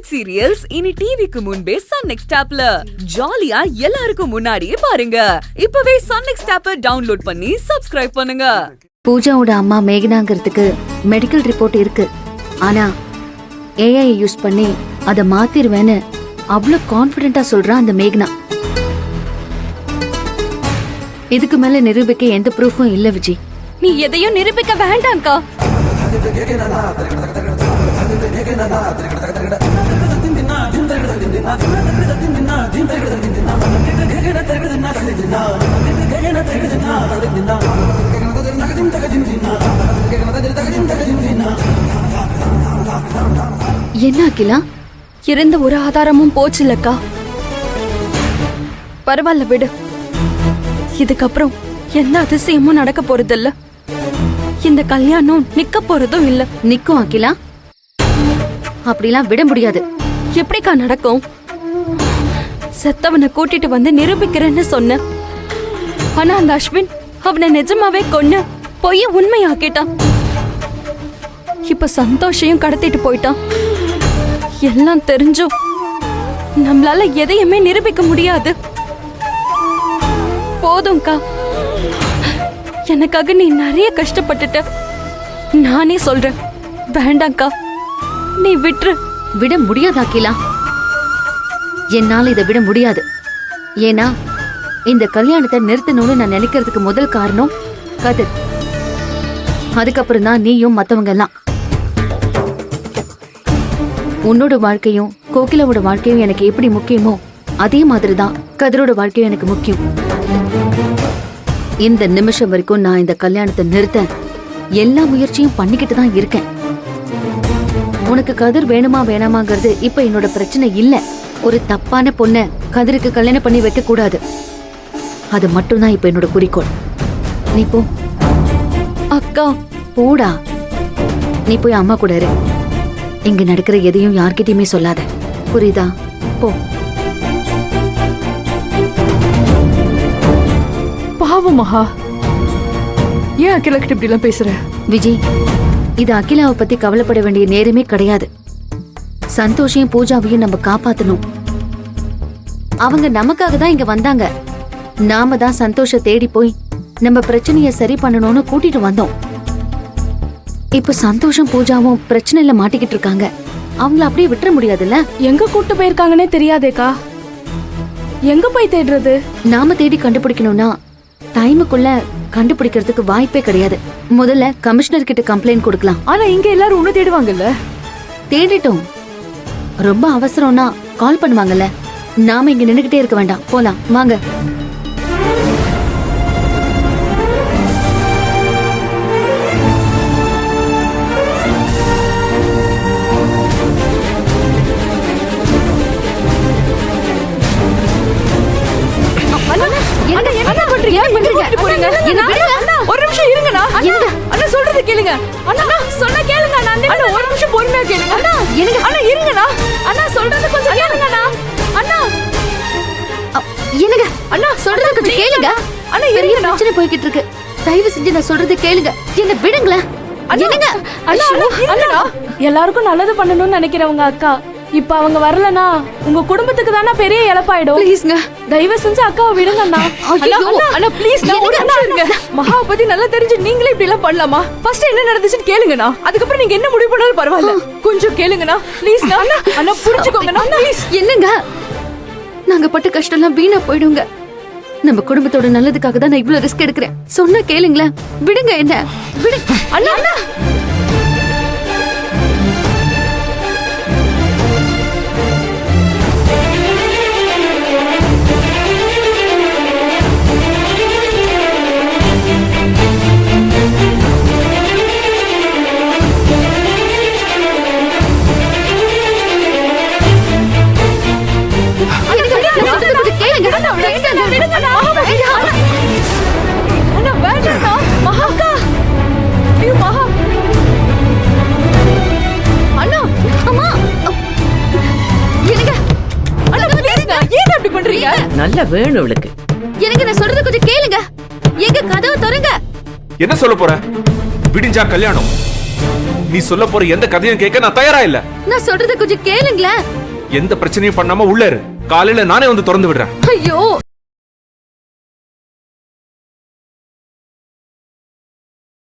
Hit serials இனி டிவிக்கு முன்பே சன் நெக்ஸ்ட் ஆப்ல ஜாலியா எல்லாருக்கும் முன்னாடியே பாருங்க. இப்பவே சன் நெக்ஸ்ட் ஆப்பை டவுன்லோட் பண்ணி சப்ஸ்கிரைப் பண்ணுங்க. பூஜாவோட அம்மா மேகனாங்கிறதுக்கு மெடிக்கல் ரிப்போர்ட் இருக்கு. ஆனா ஏஐ யூஸ் பண்ணி அதை மாத்திருவேன்னு அவ்வளவு கான்பிடென்டா சொல்றா அந்த மேகனா. இதுக்கு மேல நிரூபிக்க எந்த ப்ரூஃபும் இல்ல விஜய். நீ எதையும் நிரூபிக்க வேண்டாம்க்கா. என்ன அகிலா? இருந்த ஒரு ஆதாரமும் போச்சுல்லக்கா. பரவாயில்ல விடு. இதுக்கப்புறம் என்ன அதிசயமும் நடக்க போறதில்ல. இந்த கல்யாணம் நிக்க போறதும் இல்ல. நிக்கும் அகிலா, அப்படிலாம் விட முடியாது. எப்படிக்கா நடக்கும்? செத்தவனை கூட்டிட்டு வந்து நிரூபிக்கிறேன்னு சொன்ன. ஆனா அந்த அஸ்வின் அவனை நிஜமாவே கொன்னு பொய்ய உண்மையாக்கிட்டான். இப்ப சந்தோஷையும் கடத்திட்டு போயிட்டான். எல்லாம் தெரிஞ்சும் நம்மளால எதையுமே நிரூபிக்க முடியாது. போதும்க்கா, எனக்காக நீ நிறைய கஷ்டப்பட்டுட்ட. நானே சொல்றேன், வேண்டாம்க்கா, நீ விட்டுரு. விட முடியாது அகிலா, என்னால இதை விட முடியாது. ஏன்னா இந்த கல்யாணத்தை நிறுத்தணும்னு நான் நினைக்கிறதுக்கு முதல் காரணம் கதிர். அதுக்கப்புறம் தான் நீயும் மத்தவங்க எல்லாம். உன்னோட வாழ்க்கையும் கோகிலாவோட வாழ்க்கையும் எனக்கு எப்படி முக்கியமோ அதே மாதிரிதான் கதிரோட வாழ்க்கையும் எனக்கு முக்கியம். இந்த நிமிஷம் வரைக்கும் நான் இந்த கல்யாணத்தை நிறுத்த எல்லா முயற்சியும் பண்ணிக்கிட்டு தான் இருக்கேன். உனக்கு கதிர் வேணுமா வேணாமாங்கிறது இப்ப என்னோட பிரச்சனை இல்ல. ஒரு தப்பான பொண்ண கதிருக்கு கல்யாணம் பண்ணி வைக்க கூடாது. அது மட்டும்தான் இப்ப என்னோட குறிக்கோள். நீ போ. அக்கா போடா, நீ போய் அம்மா கூட இரு. இங்க நடக்கிற எதையும் யார்கிட்டயுமே சொல்லாத, புரியுதா? போ. பாவம் மகா, ஏன் அகிலா கிட்ட இப்படி எல்லாம் பேசுற? விஜய், இது அகிலாவை பத்தி கவலைப்பட வேண்டிய நேரமே கிடையாது. சந்தோஷையும் பூஜாவையும் நம்ம காப்பாத்தணும். அவங்க நமக்காக தான் இங்க வந்தாங்க. நாம தான் சந்தோஷ தேடி போய் நம்ம பிரச்சனைய சரி பண்ணணும்னு கூட்டிட்டு வந்தோம். இப்ப சந்தோஷம் பூஜாவும் பிரச்சனையில மாட்டிக்கிட்டு இருக்காங்க. அவங்கள அப்படியே விட்டுற முடியாதுல்ல. எங்க கூட்டு போயிருக்காங்கன்னே தெரியாதேக்கா. எங்க போய் தேடுறது? நாம தேடி கண்டுபிடிக்கணும்னா டைமுக்குள்ள கண்டுபிடிக்கிறதுக்கு வாய்ப்பே கிடையாது. முதல்ல கமிஷனர் கிட்ட கம்ப்ளைண்ட் கொடுக்கலாம். ஆனா இங்க எல்லாரும் உன்ன தேடுவாங்கல்ல. தேடிட்டோம். ரொம்ப அவசரம்னா கால் பண்ணுவாங்கல்ல. நாம இங்க நின்னுகிட்டே இருக்க வேண்டாம், போலாம் வாங்க. ஒரு நிமிஷம் இருங்கண்ணா. அண்ணா சொல்றது கேளுங்க. அண்ணா சொன்ன கேளுங்க. அண்ணா ஒரு நிமிஷம் பொறுமையா கேளுங்க. அண்ணா அண்ணா இருங்கண்ணா. அண்ணா சொல்றது கொஞ்சம் கேளுங்கண்ணா. அண்ணா என்னங்க அண்ணா சொல்றது கொஞ்சம் கேளுங்க. அண்ணா பெரிய பிரச்சனை போய்கிட்டு இருக்கு. தயவு செஞ்சு நான் சொல்றது கேளுங்க. என்ன விடுங்களேன். என்னங்க அண்ணா, எல்லாருக்கும் நல்லது பண்ணணும்னு நினைக்கிறவங்க அக்கா. இப்ப அவங்க வரலனா உங்க குடும்பத்துக்கு தானே பெரிய இழப்பாயிடும். ப்ளீஸ்ங்க, தயவு செஞ்சு அக்காவை விடுங்க அண்ணா. அண்ணா ப்ளீஸ், மகாவை பத்தி நல்லா தெரிஞ்சு நீங்களே இப்படி எல்லாம் பண்ணலாமா? ஃபர்ஸ்ட் என்ன நடந்துச்சுன்னு கேளுங்கண்ணா. அதுக்கப்புறம் நீங்க என்ன முடிவு பண்ணாலும் பரவாயில்ல, கொஞ்சம் கேளுங்கண்ணா ப்ளீஸ். Anna புரிஞ்சுக்கோங்கண்ணா please. என்னங்க, நாங்க பட்ட கஷ்டம் எல்லாம் வீணா போயிடுங்க. நம்ம குடும்பத்தோட நல்லதுக்காக தான் நான் இவ்வளவு ரிஸ்க் எடுக்கிறேன். சொன்னா கேளுங்களேன், விடுங்க என்ன விடுங்க. அண்ணா அண்ணா நல்ல வேணும் இவளுக்கு. எனக்கு நான் சொல்றது கொஞ்சம் கேளுங்க. எங்க கதவை திறங்க. என்ன சொல்ல போற? விடிஞ்சா கல்யாணம். நீ சொல்ல போற எந்த கதையும் கேட்க நான் தயாரா இல்ல. நான் சொல்றத கொஞ்சம் கேளுங்களேன். எந்த பிரச்சனையும் பண்ணாம உள்ள இரு. காலையில நானே வந்து திறந்து விடுறேன். ஐயோ